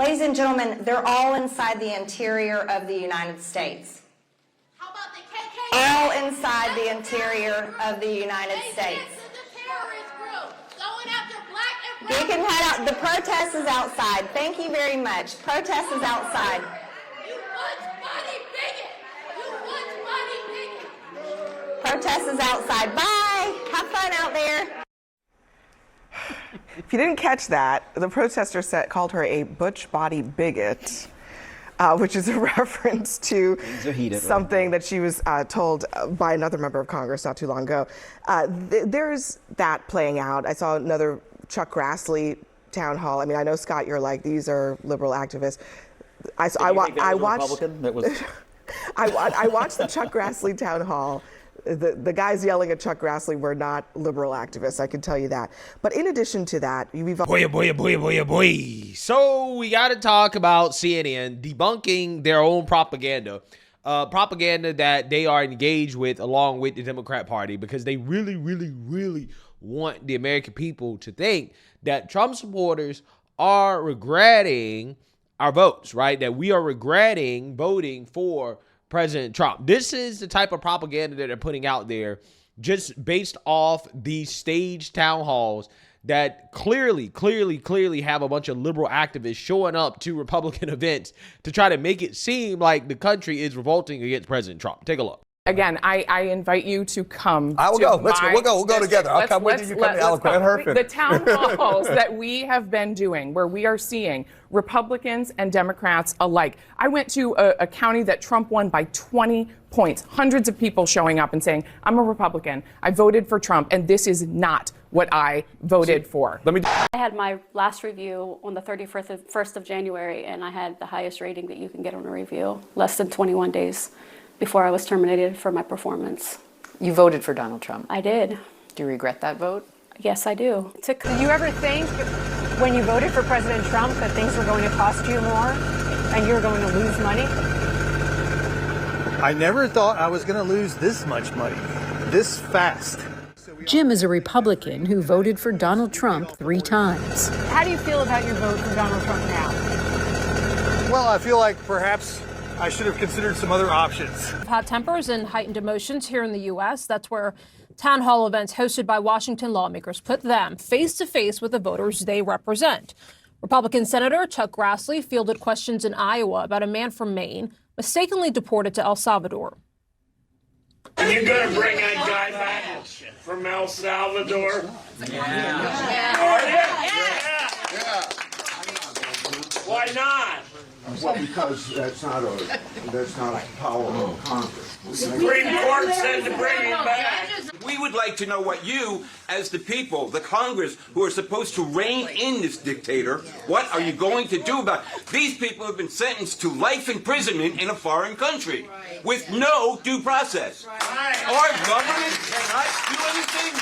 Ladies and gentlemen, they're all inside the interior of the United States. How about the KKK? All inside the interior of the United States. You can head out. The protest is outside. Thank you very much. Protest is outside. You once-body bigot! You once-body bigot! Protest is outside. Bye. Have fun out there. If you didn't catch that, the protester called her a butch body bigot, which is a reference to something that she was told by another member of Congress not too long ago. There's that playing out. I saw another Chuck Grassley town hall. I mean, I know, Scott, you're like, these are liberal activists. I watched the Chuck Grassley town hall. The guys yelling at Chuck Grassley were not liberal activists, I can tell you that. But in addition to that, boy. So we got to talk about CNN debunking their own propaganda. Propaganda that they are engaged with along with the Democrat Party, because they really want the American people to think that Trump supporters are regretting our votes, right? That we are regretting voting for President Trump. This is the type of propaganda that they're putting out there just based off these staged town halls that clearly have a bunch of liberal activists showing up to Republican events to try to make it seem like the country is revolting against President Trump. Take a look. Again, I invite you to come. I will go. Let's go. We'll go together. I'll come with you. You come to Eloquent. The town halls that we have been doing, where we are seeing Republicans and Democrats alike. I went to a county that Trump won by 20 points. Hundreds of people showing up and saying, "I'm a Republican. I voted for Trump, and this is not what I voted for." I had my last review on the 31st of January, and I had the highest rating that you can get on a review, less than 21 days before I was terminated for my performance. You voted for Donald Trump. I did. Do you regret that vote? Yes, I do. Did you ever think when you voted for President Trump that things were going to cost you more and you were going to lose money? I never thought I was going to lose this much money, this fast. Jim is a Republican who voted for Donald Trump 3 times. How do you feel about your vote for Donald Trump now? Well, I feel like perhaps I should have considered some other options. Hot tempers and heightened emotions here in the U.S. That's where town hall events hosted by Washington lawmakers put them face to face with the voters they represent. Republican Senator Chuck Grassley fielded questions in Iowa about a man from Maine mistakenly deported to El Salvador. Are you going to bring that guy back from El Salvador? Yeah. Why not? Well, because that's not a power of Congress. The Supreme Court said to bring him back. We would like to know what you, as the people, the Congress, who are supposed to rein in this dictator, what are you going to do about it? These people have been sentenced to life imprisonment in a foreign country with no due process. Our government cannot do anything.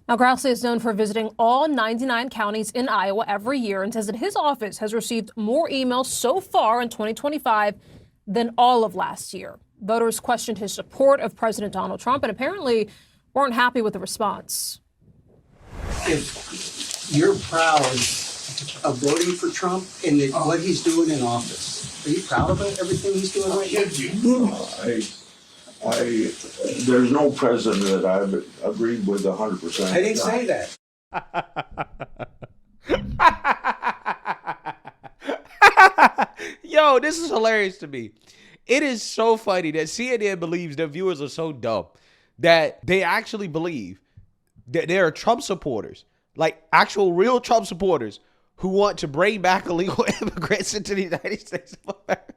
Now, Grassley is known for visiting all 99 counties in Iowa every year and says that his office has received more emails so far in 2025 than all of last year. Voters questioned his support of President Donald Trump and apparently weren't happy with the response. If you're proud of voting for Trump and what he's doing in office, are you proud of everything he's doing right now? There's no president that I've agreed with 100%. I didn't say that. Yo, this is hilarious to me. It is so funny that CNN believes their viewers are so dumb that they actually believe that there are Trump supporters, like actual real Trump supporters, who want to bring back illegal immigrants into the United States of America.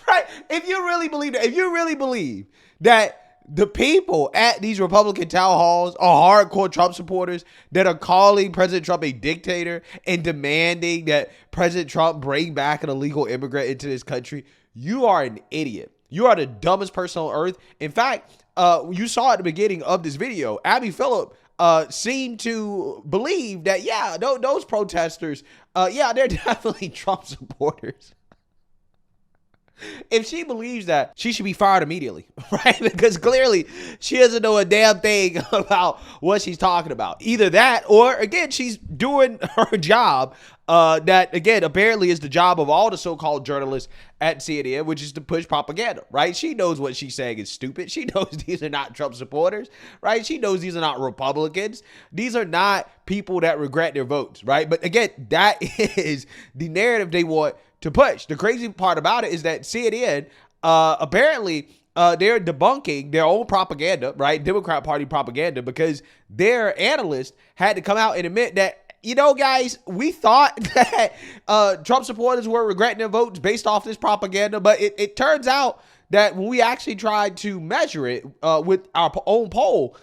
Right? If you really believe that the people at these Republican town halls are hardcore Trump supporters that are calling President Trump a dictator and demanding that President Trump bring back an illegal immigrant into this country, you are an idiot. You are the dumbest person on earth. In fact, you saw at the beginning of this video, Abby Phillip seemed to believe that, yeah, those protesters, they're definitely Trump supporters. if she believes that, she should be fired immediately, right? Because clearly she doesn't know a damn thing about what she's talking about. Either that, or again, she's doing her job that, again, apparently is the job of all the so-called journalists at CNN, which is to push propaganda, right? She knows what she's saying is stupid. She knows these are not Trump supporters, right? She knows these are not Republicans. These are not people that regret their votes, right? But again, that is the narrative they want to push. The crazy part about it is that CNN, apparently, they're debunking their own propaganda, right? Democrat Party propaganda, because their analyst had to come out and admit that, you know, guys, we thought that Trump supporters were regretting their votes based off this propaganda, but it turns out that when we actually tried to measure it with our own poll,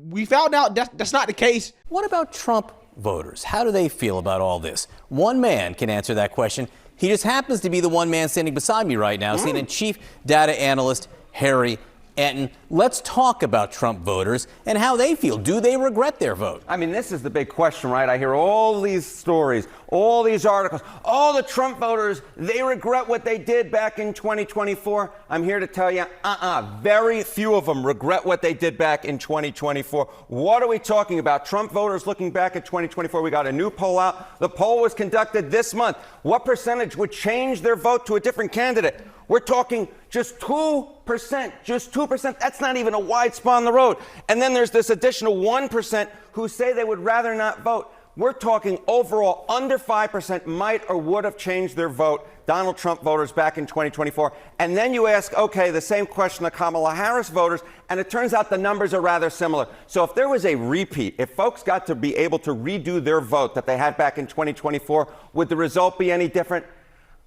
we found out that's not the case. What about Trump voters? How do they feel about all this? One man can answer that question. He just happens to be the one man standing beside me right now, CNN chief data analyst Harry Enten. Let's talk about Trump voters and how they feel. Do they regret their vote? I mean, this is the big question, right? I hear all these stories, all these articles. All the Trump voters, they regret what they did back in 2024. I'm here to tell you, very few of them regret what they did back in 2024. What are we talking about? Trump voters looking back at 2024. We got a new poll out. The poll was conducted this month. What percentage would change their vote to a different candidate? We're talking just 2%, just 2%. That's not even a wide spot on the road. And then there's this additional 1% who say they would rather not vote. We're talking overall under 5% might or would have changed their vote, Donald Trump voters back in 2024. And then you ask, okay, the same question to Kamala Harris voters, and it turns out the numbers are rather similar. So if there was a repeat, if folks got to be able to redo their vote that they had back in 2024, would the result be any different?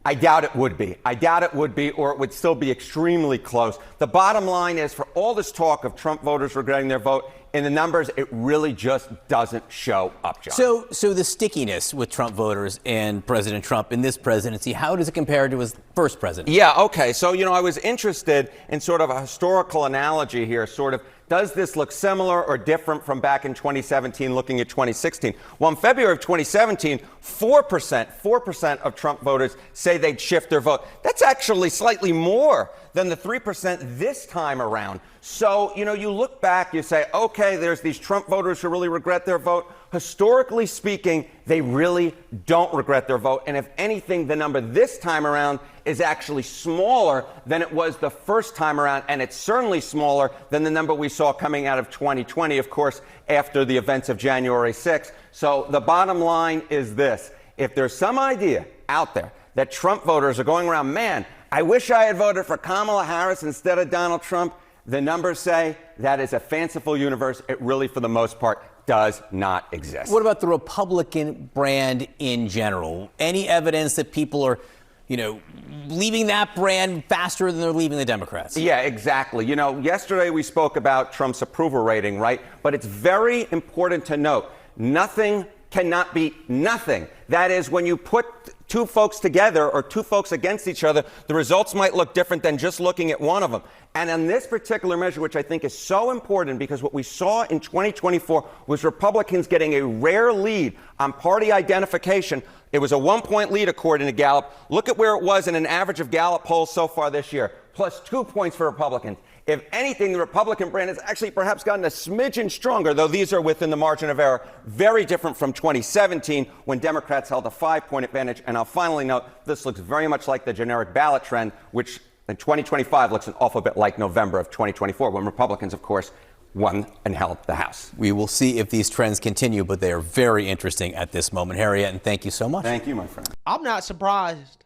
I doubt it would be. I doubt it would be, or it would still be extremely close. The bottom line is, for all this talk of Trump voters regretting their vote, in the numbers, it really just doesn't show up, John. So the stickiness with Trump voters and President Trump in this presidency, how does it compare to his first presidency? Yeah, okay. So, I was interested in sort of a historical analogy here, sort of, does this look similar or different from back in 2017, looking at 2016? Well, in February of 2017, 4% of Trump voters say they'd shift their vote. That's actually slightly more than the 3% this time around. So, you look back, you say, okay, there's these Trump voters who really regret their vote. Historically speaking, they really don't regret their vote. And if anything, the number this time around is actually smaller than it was the first time around. And it's certainly smaller than the number we saw coming out of 2020, of course, after the events of January 6th. So the bottom line is this. If there's some idea out there that Trump voters are going around, man, I wish I had voted for Kamala Harris instead of Donald Trump, the numbers say that is a fanciful universe. It really, for the most part, does not exist. What about the Republican brand in general? Any evidence that people are, leaving that brand faster than they're leaving the Democrats? Yeah, exactly. Yesterday we spoke about Trump's approval rating, right? But it's very important to note, nothing cannot be nothing. That is, when you put two folks together or two folks against each other, the results might look different than just looking at one of them. And on this particular measure, which I think is so important, because what we saw in 2024 was Republicans getting a rare lead on party identification. It was a 1-point lead, according to Gallup. Look at where it was in an average of Gallup polls so far this year, plus 2 points for Republicans. If anything, the Republican brand has actually perhaps gotten a smidgen stronger, though these are within the margin of error. Very different from 2017, when Democrats held a 5-point advantage. And I'll finally note, this looks very much like the generic ballot trend, which in 2025 looks an awful bit like November of 2024, when Republicans, of course, won and held the House. We will see if these trends continue, but they are very interesting at this moment. Harry Enten, thank you so much. Thank you, my friend. I'm not surprised.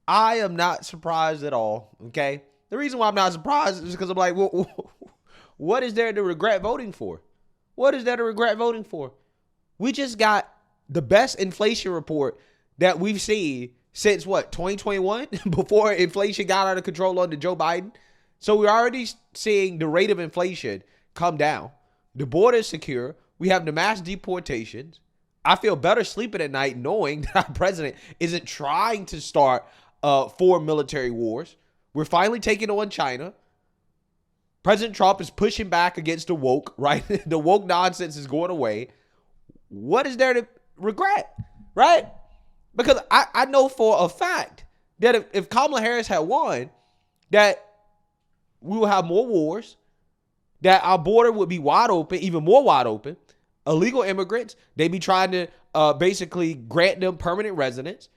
I am not surprised at all, okay? The reason why I'm not surprised is because I'm like, well, what is there to regret voting for? What is there to regret voting for? We just got the best inflation report that we've seen since, 2021? Before inflation got out of control under Joe Biden. So we're already seeing the rate of inflation come down. The border is secure. We have the mass deportations. I feel better sleeping at night knowing that our president isn't trying to start 4 military wars. We're finally taking on China. President Trump is pushing back against the woke, right? The woke nonsense is going away. What is there to regret, right? Because I know for a fact that if Kamala Harris had won, that we will have more wars, that our border would be wide open, even more wide open. Illegal immigrants, they be trying to basically grant them permanent residence,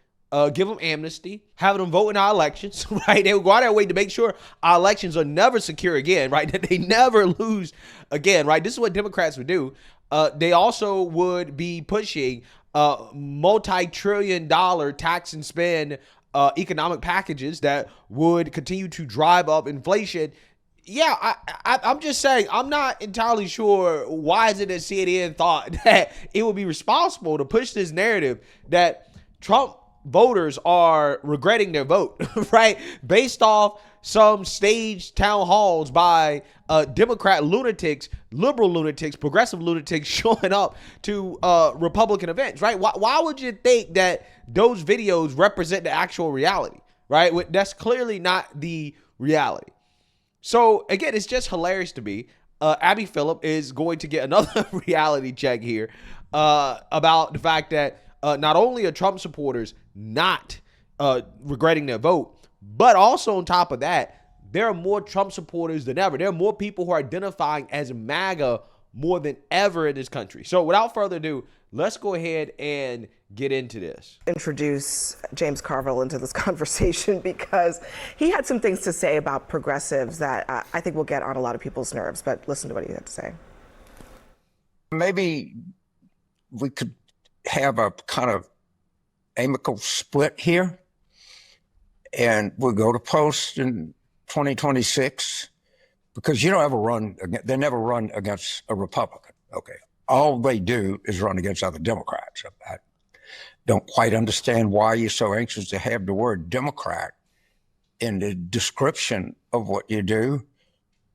give them amnesty, have them vote in our elections, right? They would go out of their way to make sure our elections are never secure again, right? That they never lose again, right? This is what Democrats would do. They also would be pushing multi-trillion-dollar tax and spend economic packages that would continue to drive up inflation. Yeah, I'm just saying, I'm not entirely sure why is it that CNN thought that it would be responsible to push this narrative that Trump voters are regretting their vote, right? Based off some staged town halls by Democrat lunatics, liberal lunatics, progressive lunatics showing up to Republican events, right? Why would you think that those videos represent the actual reality, right? That's clearly not the reality. So again, it's just hilarious to me. Abby Phillip is going to get another reality check here about the fact that not only are Trump supporters not regretting their vote, but also on top of that, there are more Trump supporters than ever. There are more people who are identifying as MAGA more than ever in this country. So without further ado, let's go ahead and get into this. Introduce James Carville into this conversation because he had some things to say about progressives that I think will get on a lot of people's nerves, but listen to what he had to say. Maybe we could have a kind of amicable split here, and we'll go to post in 2026 because you don't ever run, they never run against a Republican, okay? All they do is run against other Democrats. I don't quite understand why you're so anxious to have the word Democrat in the description of what you do,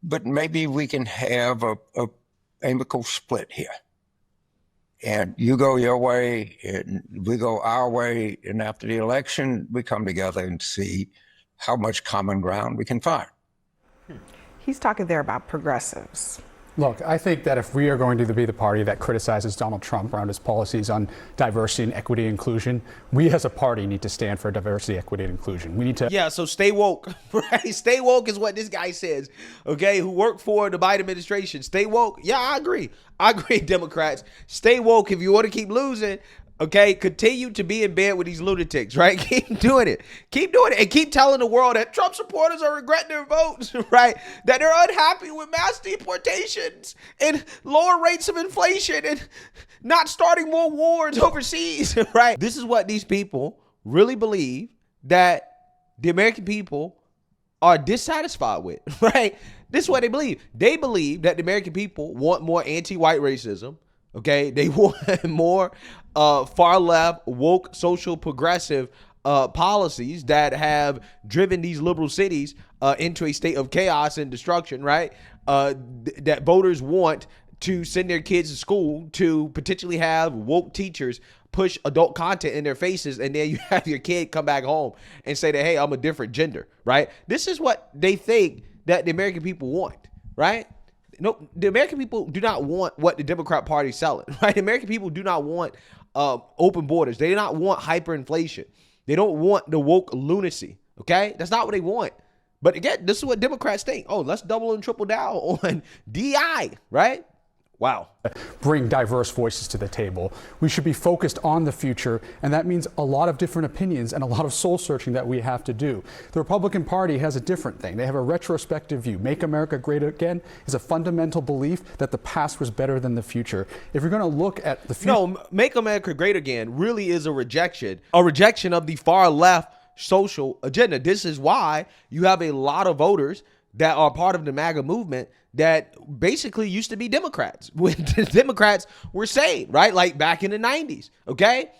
but maybe we can have a amicable split here. And you go your way, and we go our way, and after the election, we come together and see how much common ground we can find. He's talking there about progressives. Look, I think that if we are going to be the party that criticizes Donald Trump around his policies on diversity and equity and inclusion, we as a party need to stand for diversity, equity, and inclusion. We need to... Yeah, so stay woke, right? Stay woke is what this guy says, okay, who worked for the Biden administration. Stay woke. Yeah, I agree. I agree, Democrats. Stay woke if you want to keep losing. Okay, continue to be in bed with these lunatics, right? Keep doing it. Keep doing it. And keep telling the world that Trump supporters are regretting their votes, right? That they're unhappy with mass deportations and lower rates of inflation and not starting more wars overseas, right? This is what these people really believe that the American people are dissatisfied with, right? This is what they believe. They believe that the American people want more anti-white racism. Okay, they want more far left, woke, social, progressive policies that have driven these liberal cities into a state of chaos and destruction, right? That voters want to send their kids to school to potentially have woke teachers push adult content in their faces, and then you have your kid come back home and say that, hey, I'm a different gender, right? This is what they think that the American people want, right? No, the American people do not want what the Democrat Party is selling, right? The American people do not want open borders. They do not want hyperinflation. They don't want the woke lunacy, okay? That's not what they want. But again, this is what Democrats think. Oh, let's double and triple down on DI, right? Wow. Bring diverse voices to the table. We should be focused on the future, and that means a lot of different opinions and a lot of soul searching that we have to do. The Republican Party has a different thing. They have a retrospective view. Make America Great Again is a fundamental belief that the past was better than the future. If you're going to look at the future... No, Make America Great Again really is a rejection of the far left social agenda. This is why you have a lot of voters that are part of the MAGA movement that basically used to be Democrats when the Democrats were sane, right? Like back in the 90s, okay?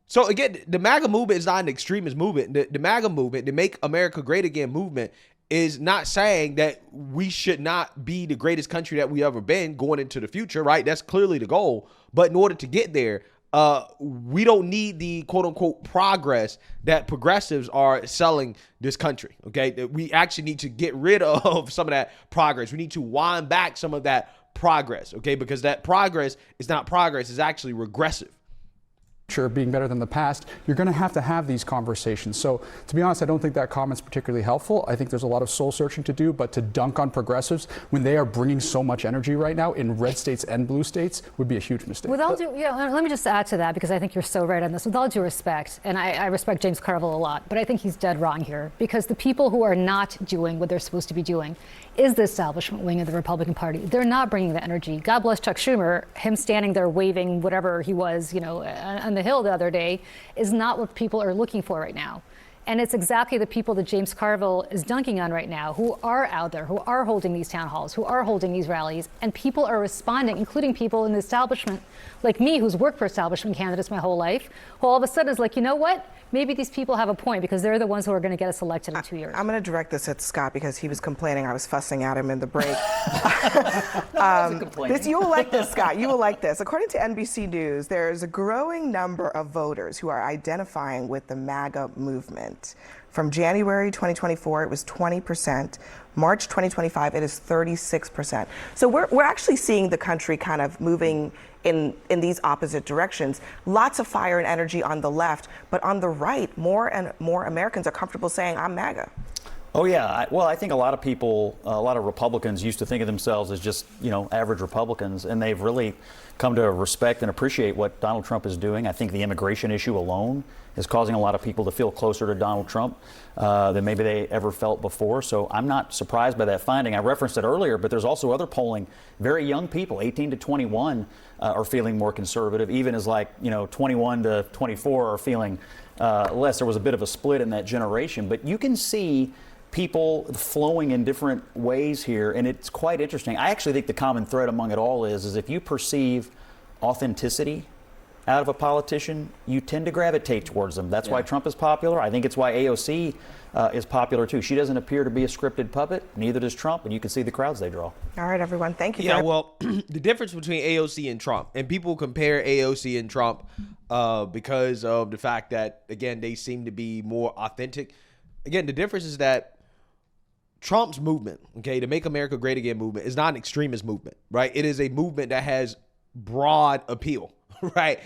So again, the MAGA movement is not an extremist movement. The MAGA movement, the Make America Great Again movement, is not saying that we should not be the greatest country that we ever been going into the future, right? That's clearly the goal. But in order to get there, we don't need the quote unquote progress that progressives are selling this country. Okay. We actually need to get rid of some of that progress. We need to wind back some of that progress. Okay. Because that progress is not progress, it's actually regressive. being better than the past, you're going to have these conversations. So to be honest, I don't think that comment's particularly helpful. I think there's a lot of soul searching to do, but to dunk on progressives when they are bringing so much energy right now in red states and blue states would be a huge mistake. Let me just add to that, because I think you're so right on this. With all due respect, and I respect James Carville a lot, but I think he's dead wrong here, because the people who are not doing what they're supposed to be doing is the establishment wing of the Republican Party. They're not bringing the energy. God bless Chuck Schumer. Him standing there waving whatever he was, on the Hill the other day, is not what people are looking for right now. And it's exactly the people that James Carville is dunking on right now, who are out there, who are holding these town halls, who are holding these rallies, and people are responding, including people in the establishment, like me, who's worked for establishment candidates my whole life, who all of a sudden is like, you know what? Maybe these people have a point, because they're the ones who are going to get us elected in 2 years. I'm going to direct this at Scott, because he was complaining I was fussing at him in the break. You will like this, Scott. You will like this. According to NBC News, there is a growing number of voters who are identifying with the MAGA movement. From January 2024, it was 20%. March 2025, it is 36%. So we're actually seeing the country kind of moving in these opposite directions. Lots of fire and energy on the left, but on the right, more and more Americans are comfortable saying, I'm MAGA. Oh, yeah. Well, I think a lot of people, a lot of Republicans used to think of themselves as just, average Republicans, and they've really come to respect and appreciate what Donald Trump is doing. I think the immigration issue alone is causing a lot of people to feel closer to Donald Trump than maybe they ever felt before. So I'm not surprised by that finding. I referenced it earlier, but there's also other polling. Very young people, 18 to 21, are feeling more conservative, even as 21 to 24 are feeling less. There was a bit of a split in that generation, but you can see people flowing in different ways here, and it's quite interesting. I actually think the common thread among it all is if you perceive authenticity out of a politician, you tend to gravitate towards them. That's why Trump is popular. I think it's why AOC is popular too. She doesn't appear to be a scripted puppet, neither does Trump, and you can see the crowds they draw. All right, everyone, thank you. Yeah, well, the difference between AOC and Trump, and people compare AOC and Trump because of the fact that, again, they seem to be more authentic. Again, the difference is that Trump's movement, the Make America Great Again movement, is not an extremist movement, right? It is a movement that has broad appeal, right?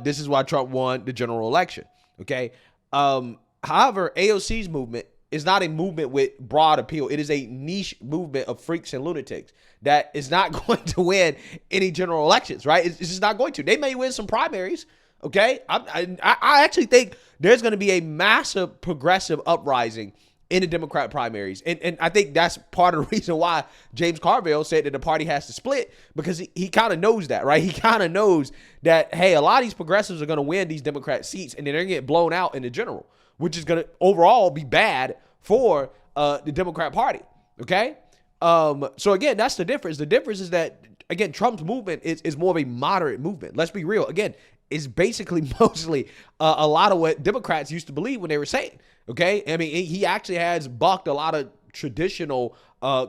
This is why Trump won the general election, okay? However, AOC's movement is not a movement with broad appeal. It is a niche movement of freaks and lunatics that is not going to win any general elections, right? It's just not going to. They may win some primaries, okay? I actually think there's going to be a massive progressive uprising in the Democrat primaries. And I think that's part of the reason why James Carville said that the party has to split, because he kind of knows that, right? He kind of knows that, hey, a lot of these progressives are going to win these Democrat seats, and then they're going to get blown out in the general, which is going to overall be bad for the Democrat Party, okay? So again, that's the difference. The difference is that, again, Trump's movement is more of a moderate movement. Let's be real. Again, it's basically mostly a lot of what Democrats used to believe when they were saying. Okay, I mean, he actually has bucked a lot of traditional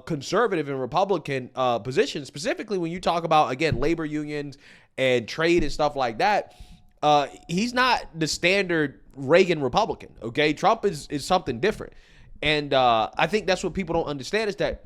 conservative and Republican positions, specifically when you talk about, again, labor unions and trade and stuff like that. He's not the standard Reagan Republican. Okay, Trump is something different. And I think that's what people don't understand, is that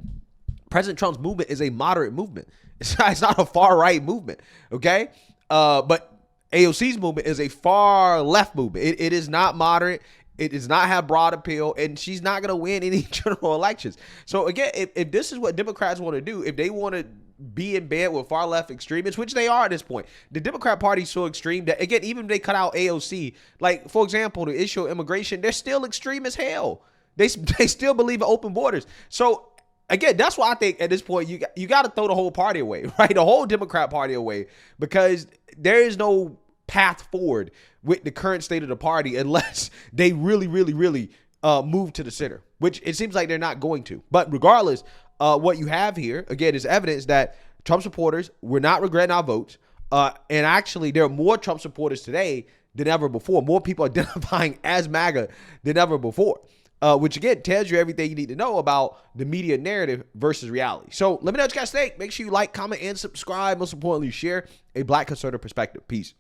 President Trump's movement is a moderate movement. It's not a far right movement. Okay, but AOC's movement is a far left movement. It is not moderate. It does not have broad appeal, and she's not going to win any general elections. So again, if this is what Democrats want to do, if they want to be in bed with far left extremists, which they are at this point, the Democrat Party is so extreme that, again, even if they cut out AOC, like, for example, the issue of immigration, they're still extreme as hell. They still believe in open borders. So again, that's why I think at this point you got to throw the whole party away, right? The whole Democrat Party away, because there is no path forward with the current state of the party unless they really move to the center, which it seems like they're not going to. But regardless, what you have here, again, is evidence that Trump supporters, we're not regretting our votes. And actually, there are more Trump supporters today than ever before. More people identifying as MAGA than ever before, which, again, tells you everything you need to know about the media narrative versus reality. So let me know what you guys think. Make sure you like, comment, and subscribe. Most importantly, share a Black conservative perspective. Peace.